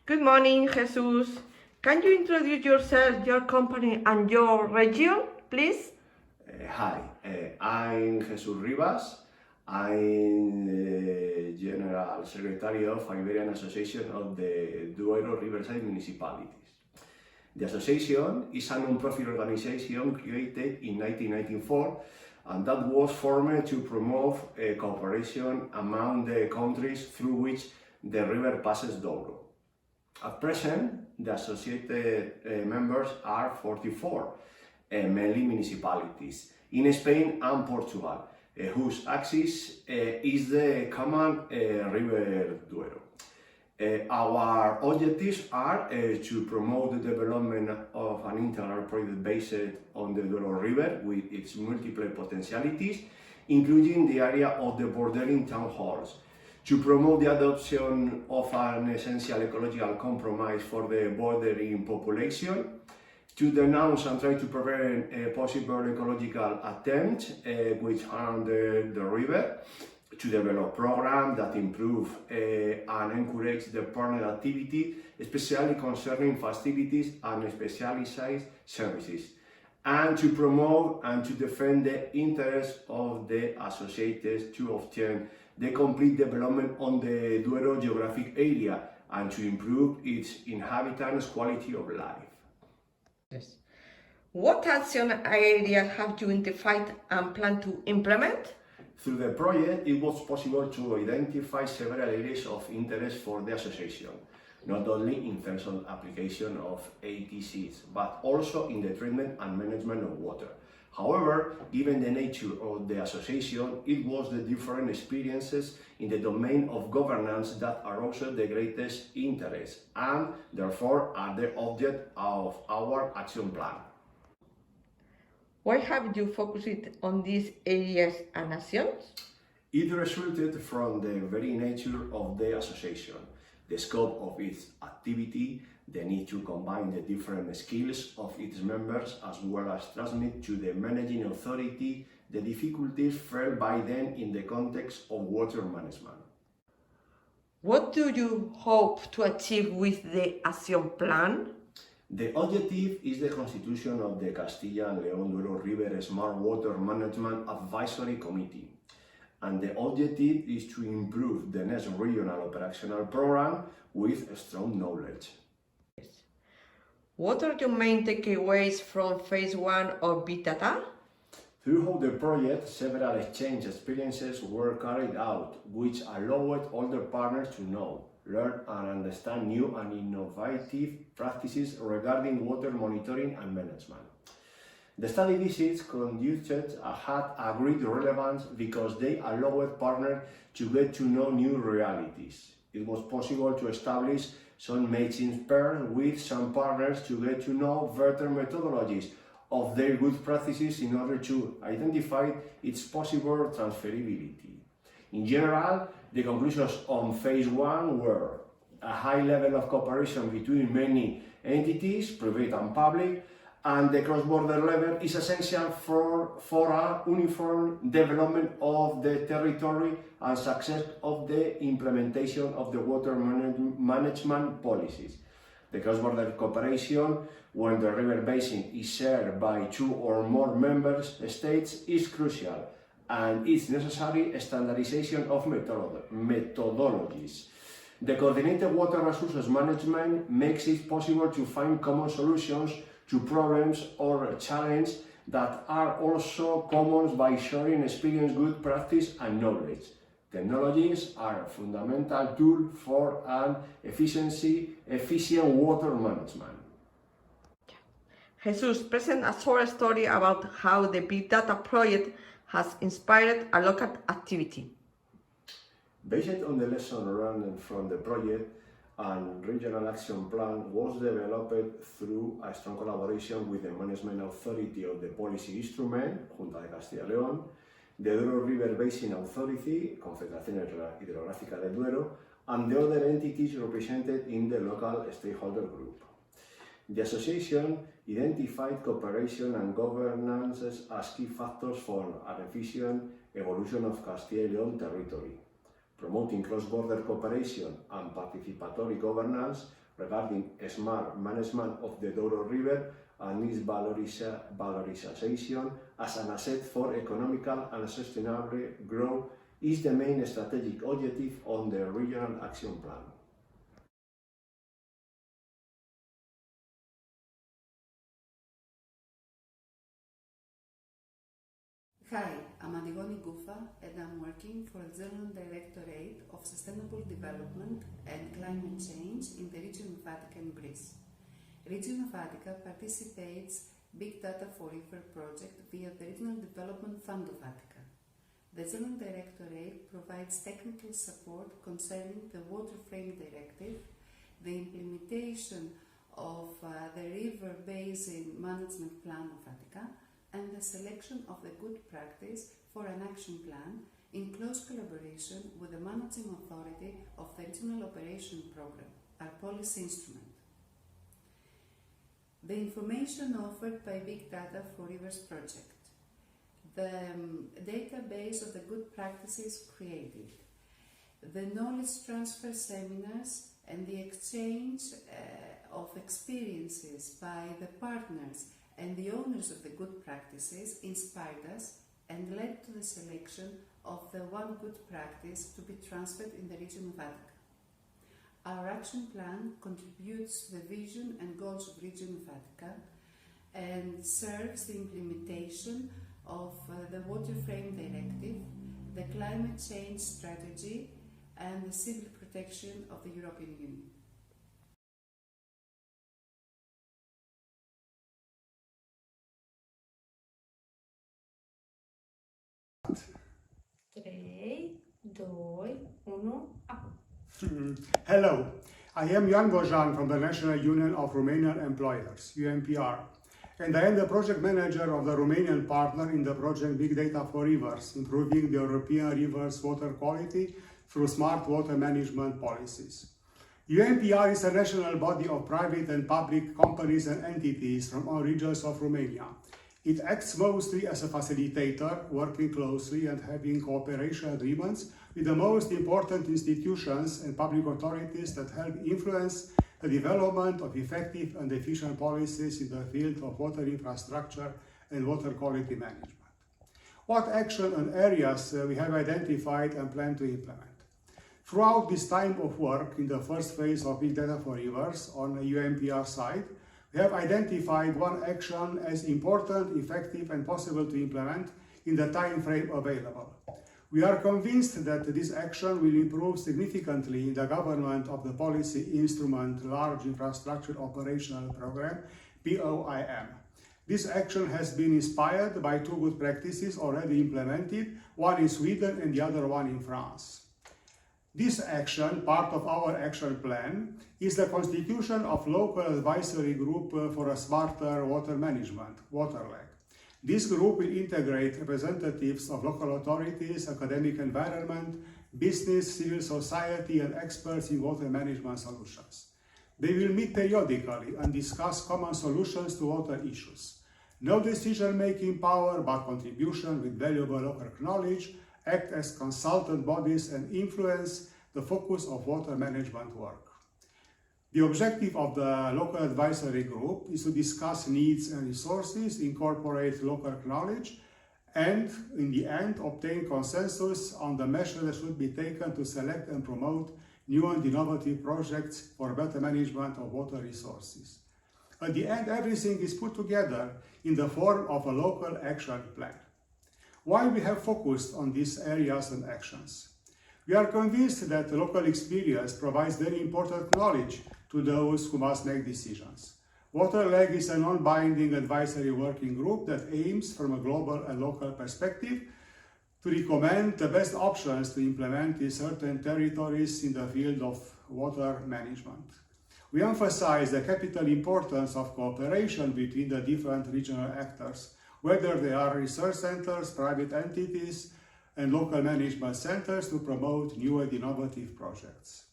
Good morning, Jesus. Can you introduce yourself, your company, and your region, please? Hi, I'm Jesus Rivas. I'm the General Secretary of Iberian Association of the Duero Riverside Municipalities. The association is a non-profit organization created in 1994 and that was formed to promote cooperation among the countries through which the river passes Douro. At present, the associated members are 44, mainly municipalities, in Spain and Portugal, whose axis is the common river Duero. Our objectives are to promote the development of an integral project based on the Duero River with its multiple potentialities, including the area of the bordering town halls, to promote the adoption of an essential ecological compromise for the bordering population, to denounce and try to prevent possible ecological attempts which harm the river, to develop programs that improve and encourage the partner activity, especially concerning facilities and specialized services, and to promote and to defend the interests of the associates to obtain the complete development on the Duero geographic area and to improve its inhabitants' quality of life. Yes. What action areas have you identified and plan to implement? Through the project, it was possible to identify several areas of interest for the association, not only in terms of application of ATCs, but also in the treatment and management of water. However, given the nature of the association, it was the different experiences in the domain of governance that are also the greatest interest and therefore are the object of our action plan. Why have you focused on these areas and actions? It resulted from the very nature of the association, the scope of its activity, the need to combine the different skills of its members as well as transmit to the managing authority the difficulties felt by them in the context of water management. What do you hope to achieve with the action plan? The objective is the constitution of the Castilla and León Duero River Smart Water Management Advisory Committee. And the objective is to improve the next regional operational program with strong knowledge. What are your main takeaways from phase 1 of Big Data? Throughout the project, several exchange experiences were carried out, which allowed all the partners to know, learn and understand new and innovative practices regarding water monitoring and management. The study visits conducted had a great relevance because they allowed partners to get to know new realities. It was possible to establish some matching pairs with some partners to get to know better methodologies of their good practices in order to identify its possible transferability. In general, the conclusions on phase 1 were a high level of cooperation between many entities, private and public, and the cross-border level is essential for a uniform development of the territory and success of the implementation of the water management policies. The cross-border cooperation, when the river basin is shared by 2 or more member states, is crucial, and it's necessary standardization of methodologies. The coordinated water resources management makes it possible to find common solutions to problems or challenges that are also common by sharing experience, good practice and knowledge. Technologies are a fundamental tool for an efficient water management. Jesus, present a short story about how the Big Data project has inspired a local activity. Based on the lesson learned from the project, and regional action plan was developed through a strong collaboration with the management authority of the policy instrument, Junta de Castilla y León, the Duero River Basin Authority, Confederación Hidrográfica del Duero, and the other entities represented in the local stakeholder group. The association identified cooperation and governance as key factors for an efficient evolution of Castilla y León territory. Promoting cross-border cooperation and participatory governance regarding smart management of the Douro River and its valorization as an asset for economical and sustainable growth is the main strategic objective on the Regional Action Plan. Hi, I'm Antigone Goufa and I'm working for the General Directorate of Sustainable Development and Climate Change in the region of Attica in Greece. Region of Attica participates Big Data for River project via the Regional Development Fund of Attica. The General Directorate provides technical support concerning the Water Frame Directive, the implementation of the River Basin Management Plan of Attica, and the selection of the good practice for an action plan in close collaboration with the managing authority of the Regional Operation Programme, our policy instrument. The information offered by Big Data for Rivers project, the database of the good practices created, the knowledge transfer seminars and the exchange of experiences by the partners and the owners of the good practices inspired us and led to the selection of the one good practice to be transferred in the region of Attica. Our action plan contributes to the vision and goals of region of Attica and serves the implementation of the Water Frame Directive, the Climate Change Strategy and the Civil Protection of the European Union. Hello, I am Jan Bojan from the National Union of Romanian Employers, UNPR, and I am the project manager of the Romanian partner in the project Big Data for Rivers, improving the European rivers' water quality through smart water management policies. UNPR is a national body of private and public companies and entities from all regions of Romania. It acts mostly as a facilitator, working closely and having cooperation agreements with the most important institutions and public authorities that help influence the development of effective and efficient policies in the field of water infrastructure and water quality management. What action and areas we have identified and plan to implement? Throughout this time of work in the first phase of Big Data for Rivers on the UNPR side, we have identified one action as important, effective and possible to implement in the time frame available. We are convinced that this action will improve significantly the government of the policy instrument Large Infrastructure Operational Programme, POIM. This action has been inspired by two good practices already implemented, one in Sweden and the other one in France. This action, part of our action plan, is the constitution of local advisory group for a smarter water management, WaterLeg. This group will integrate representatives of local authorities, academic environment, business, civil society and experts in water management solutions. They will meet periodically and discuss common solutions to water issues. No decision-making power, but contribution with valuable local knowledge, act as consultant bodies and influence the focus of water management work. The objective of the local advisory group is to discuss needs and resources, incorporate local knowledge, and in the end obtain consensus on the measures that should be taken to select and promote new and innovative projects for better management of water resources. At the end, everything is put together in the form of a local action plan. Why we have focused on these areas and actions? We are convinced that local experience provides very important knowledge to those who must make decisions. WaterLeg is a non-binding advisory working group that aims from a global and local perspective to recommend the best options to implement in certain territories in the field of water management. We emphasize the capital importance of cooperation between the different regional actors, whether they are research centers, private entities, and local management centers to promote new and innovative projects.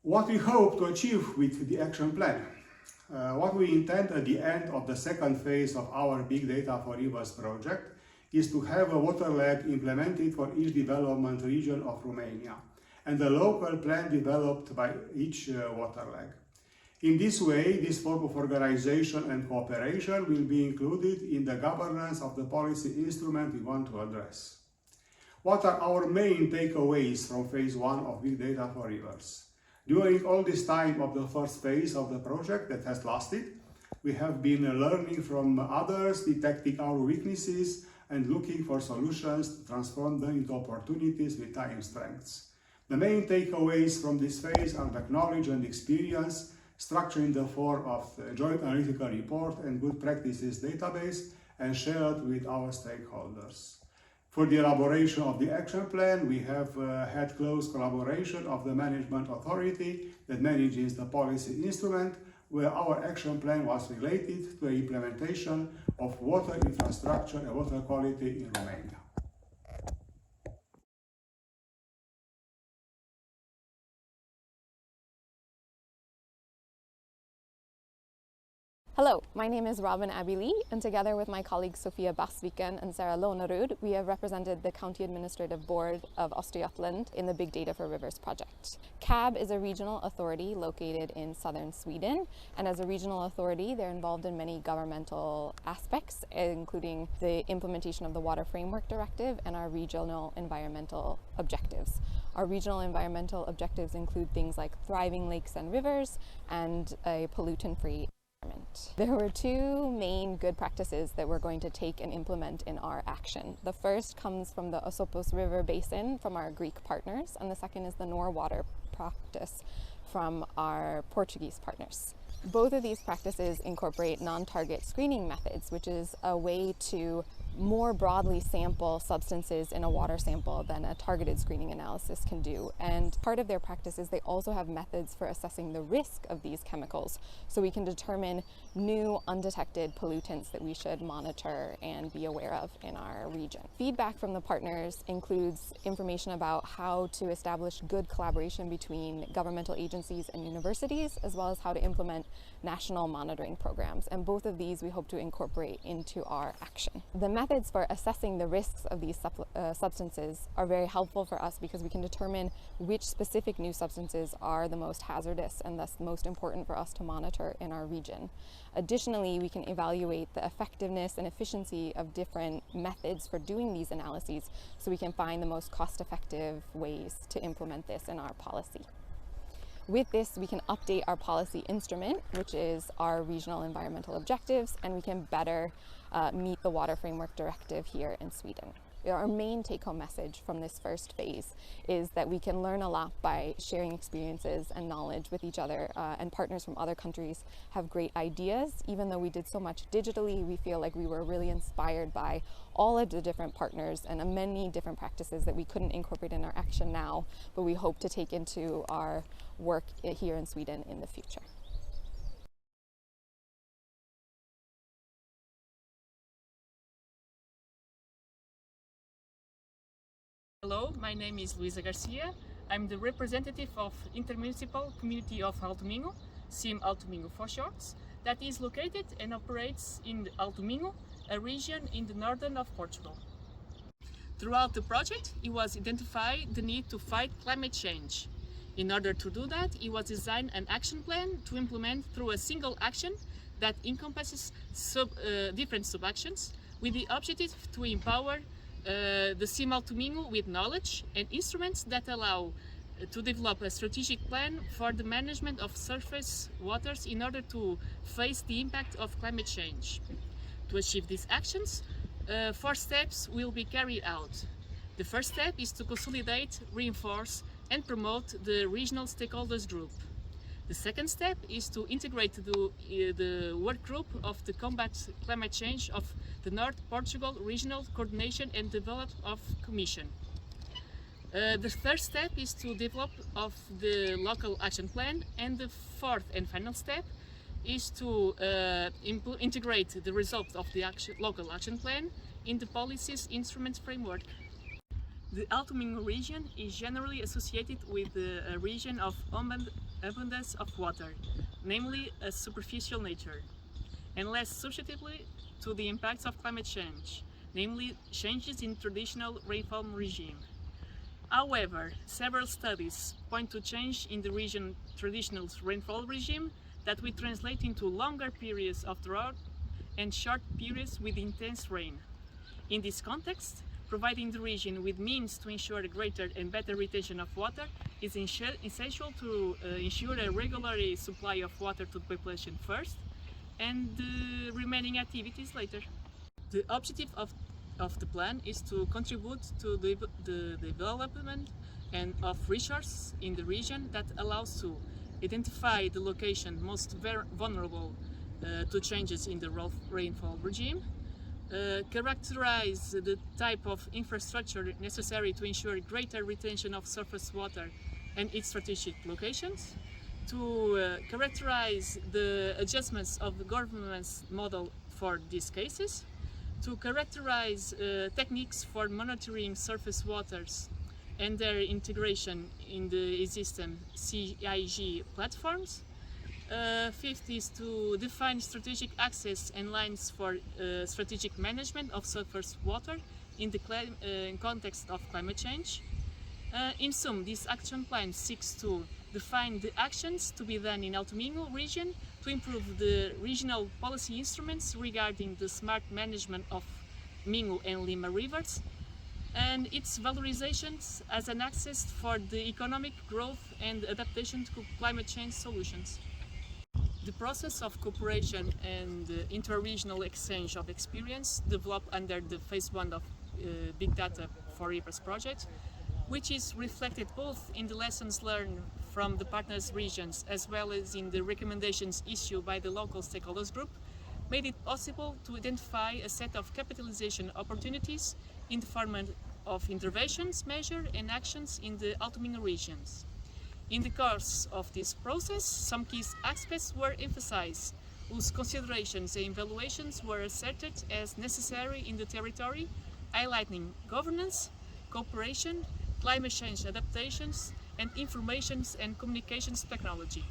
What we hope to achieve with the action plan? What we intend at the end of the second phase of our Big Data for Rivers project is to have a WaterLeg implemented for each development region of Romania and a local plan developed by each water leg. In this way, this form of organization and cooperation will be included in the governance of the policy instrument we want to address. What are our main takeaways from phase 1 of Big Data for Rivers? During all this time of the first phase of the project that has lasted, we have been learning from others, detecting our weaknesses, and looking for solutions to transform them into opportunities with time strengths. The main takeaways from this phase are the knowledge and experience, structured in the form of the joint analytical report and good practices database, and shared with our stakeholders. For the elaboration of the action plan, we have had close collaboration of the management authority that manages the policy instrument, where our action plan was related to the implementation of water infrastructure and water quality in Romania. Hello, my name is Robin Abili, and together with my colleagues Sofia Basviken and Sarah Lonerud, we have represented the County Administrative Board of Östergötland in the Big Data for Rivers project. CAB is a regional authority located in southern Sweden, and as a regional authority, they're involved in many governmental aspects, including the implementation of the Water Framework Directive and our regional environmental objectives. Our regional environmental objectives include things like thriving lakes and rivers and a pollutant-free environment. There were two main good practices that we're going to take and implement in our action. The first comes from the Ossopos River Basin from our Greek partners, and the second is the Norwater practice from our Portuguese partners. Both of these practices incorporate non-target screening methods, which is a way to more broadly sample substances in a water sample than a targeted screening analysis can do. And part of their practices, they also have methods for assessing the risk of these chemicals, so we can determine new undetected pollutants that we should monitor and be aware of in our region. Feedback from the partners includes information about how to establish good collaboration between governmental agencies and universities, as well as how to implement national monitoring programs. And both of these we hope to incorporate into our action. The methods for assessing the risks of these substances are very helpful for us because we can determine which specific new substances are the most hazardous and thus most important for us to monitor in our region. Additionally, we can evaluate the effectiveness and efficiency of different methods for doing these analyses so we can find the most cost-effective ways to implement this in our policy. With this, we can update our policy instrument, which is our regional environmental objectives, and we can better meet the Water Framework Directive here in Sweden. Our main take-home message from this first phase is that we can learn a lot by sharing experiences and knowledge with each other, and partners from other countries have great ideas. Even though we did so much digitally, we feel like we were really inspired by all of the different partners and many different practices that we couldn't incorporate in our action now, but we hope to take into our work here in Sweden in the future. Hello, my name is Luisa Garcia. I'm the representative of Intermunicipal Community of Alto Minho, CIM Alto Minho for short, that is located and operates in Alto Minho, a region in the northern of Portugal. Throughout the project, it was identified the need to fight climate change. In order to do that, it was designed an action plan to implement through a single action that encompasses different sub-actions with the objective to empower the CIM Alto Minho with knowledge and instruments that allow to develop a strategic plan for the management of surface waters in order to face the impact of climate change. To achieve these actions, 4 steps will be carried out. The first step is to consolidate, reinforce and promote the regional stakeholders group. The second step is to integrate the work group of the Combat Climate Change of the North Portugal Regional Coordination and Development of Commission. The third step is to develop of the local action plan, and the fourth and final step is to integrate the results of the local action plan in the policies instruments framework. The Alto Minho region is generally associated with a region of abundance of water, namely a superficial nature, and less susceptible to the impacts of climate change, namely changes in traditional rainfall regime. However, several studies point to change in the region's traditional rainfall regime that we translate into longer periods of drought and short periods with intense rain. In this context, providing the region with means to ensure a greater and better retention of water is essential to ensure a regular supply of water to the population first and the remaining activities later. The objective of the plan is to contribute to the development and of resources in the region that allows to identify the location most vulnerable to changes in the rainfall regime, characterize the type of infrastructure necessary to ensure greater retention of surface water and its strategic locations, to characterize the adjustments of the government's model for these cases, to characterize techniques for monitoring surface waters and their integration in the existing CIG platforms. Fifth is to define strategic access and lines for strategic management of surface water in the context of climate change. In sum, this action plan seeks to define the actions to be done in Alto Minho region to improve the regional policy instruments regarding the smart management of Minho and Lima rivers and its valorizations as an access for the economic growth and adaptation to climate change solutions. The process of cooperation and inter-regional exchange of experience developed under the phase 1 of Big Data for Rivers project, which is reflected both in the lessons learned from the partners regions as well as in the recommendations issued by the local stakeholders group, made it possible to identify a set of capitalization opportunities in the form of interventions, measures and actions in the Alto Minho regions. In the course of this process, some key aspects were emphasized, whose considerations and evaluations were asserted as necessary in the territory, highlighting governance, cooperation, climate change adaptations, and informations and communications technology.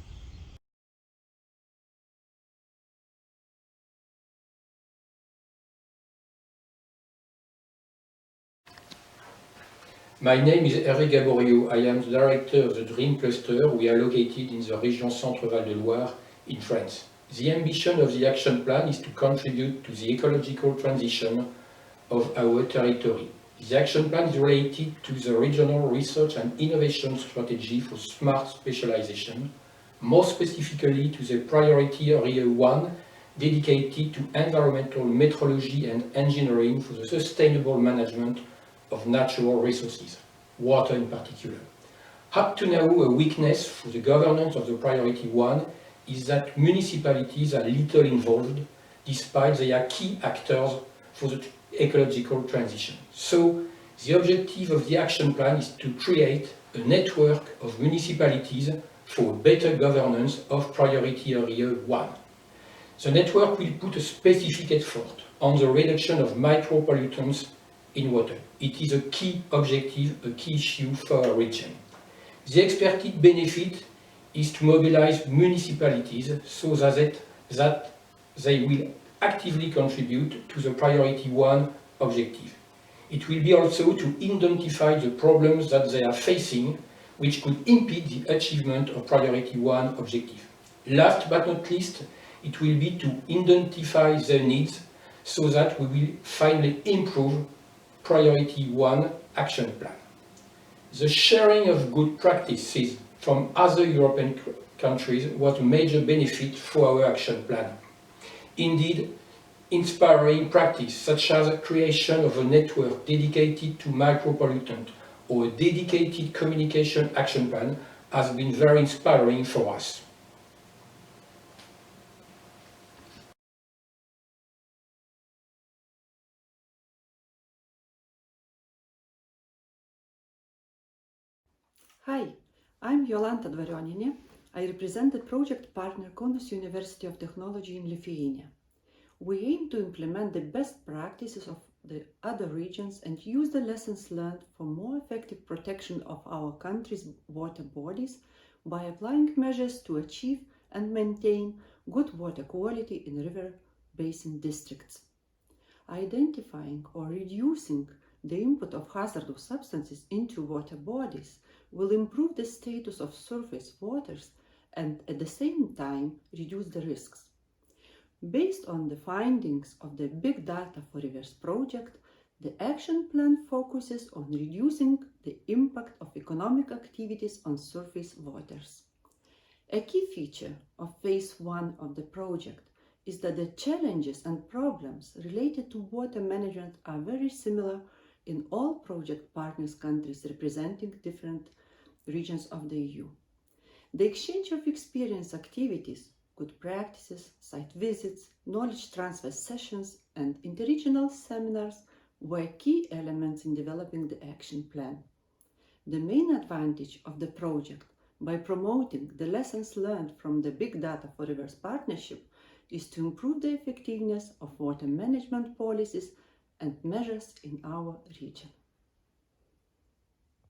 My name is Hervé Gaborio. I am the director of the DREAM cluster. We are located in the region Centre-Val de Loire in France. The ambition of the action plan is to contribute to the ecological transition of our territory. The action plan is related to the regional research and innovation strategy for smart specialization, more specifically to the priority area 1 dedicated to environmental metrology and engineering for the sustainable management of natural resources, water in particular. Up to now, a weakness for the governance of the priority 1 is that municipalities are little involved, despite they are key actors for the ecological transition. So, the objective of the action plan is to create a network of municipalities for better governance of priority area 1. The network will put a specific effort on the reduction of micropollutants in water. It is a key objective, a key issue for our region. The expected benefit is to mobilize municipalities so that they will actively contribute to the priority 1 objective. It will be also to identify the problems that they are facing which could impede the achievement of priority 1 objective. Last but not least, it will be to identify their needs so that we will finally improve priority 1 action plan. The sharing of good practices from other European countries was a major benefit for our action plan. Indeed, inspiring practice such as the creation of a network dedicated to micropollutant or a dedicated communication action plan has been very inspiring for us. Hi, I'm Jolanta Dvarionine. I represent the project partner Kaunas University of Technology in Lithuania. We aim to implement the best practices of the other regions and use the lessons learned for more effective protection of our country's water bodies by applying measures to achieve and maintain good water quality in river basin districts. Identifying or reducing the input of hazardous substances into water bodies will improve the status of surface waters and at the same time reduce the risks. Based on the findings of the Big Data for Rivers project, the action plan focuses on reducing the impact of economic activities on surface waters. A key feature of phase 1 of the project is that the challenges and problems related to water management are very similar in all project partners countries representing different regions of the EU. The exchange of experience activities, good practices, site visits, knowledge transfer sessions, and interregional seminars were key elements in developing the action plan. The main advantage of the project, by promoting the lessons learned from the Big Data for Rivers partnership, is to improve the effectiveness of water management policies and measures in our region.